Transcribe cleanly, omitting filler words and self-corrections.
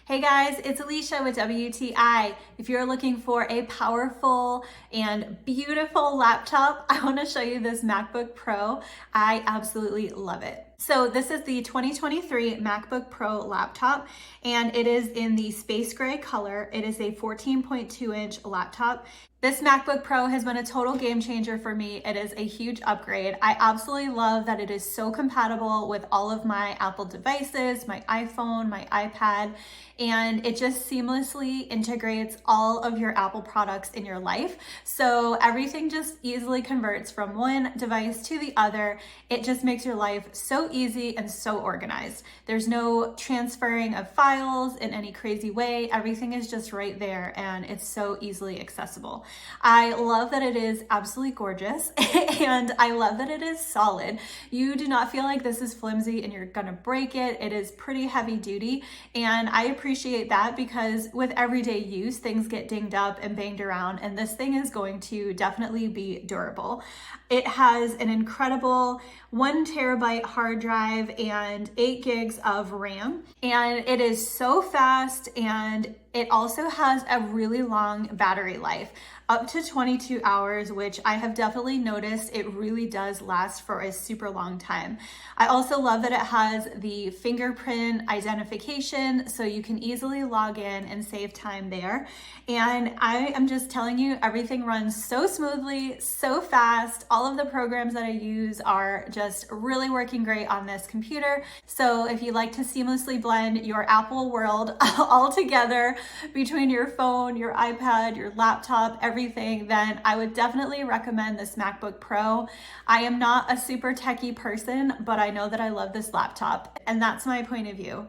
Hey guys, it's Alicia with WTI. If you're looking for a powerful and beautiful laptop, I want to show you this MacBook Pro. I absolutely love it. So this is the 2023 MacBook Pro laptop, and it is in the space gray color. It is a 14.2-inch laptop. This MacBook Pro has been a total game changer for me. It is a huge upgrade. I absolutely love that it is so compatible with all of my Apple devices, my iPhone, my iPad, and it just seamlessly integrates all of your Apple products in your life. So everything just easily converts from one device to the other. It just makes your life so easy and so organized. There's no transferring of files in any crazy way. Everything is just right there and it's so easily accessible. I love that it is absolutely gorgeous and I love that it is solid. You do not feel like this is flimsy and you're gonna break it. It is pretty heavy duty, and I appreciate that because with everyday use, things get dinged up and banged around, and this thing is going to definitely be durable. It has an incredible 1 terabyte hard drive and 8 gigs of RAM, and it is so fast, and it also has a really long battery life, up to 22 hours, which I have definitely noticed it really does last for a super long time. I also love that it has the fingerprint identification, so you can easily log in and save time there. And I am just telling you, everything runs so smoothly, so fast. All of the programs that I use are just really working great on this computer. So if you like to seamlessly blend your Apple world all together between your phone, your iPad, your laptop, everything, then I would definitely recommend this MacBook Pro. I am not a super techie person, but I know that I love this laptop, and that's my point of view.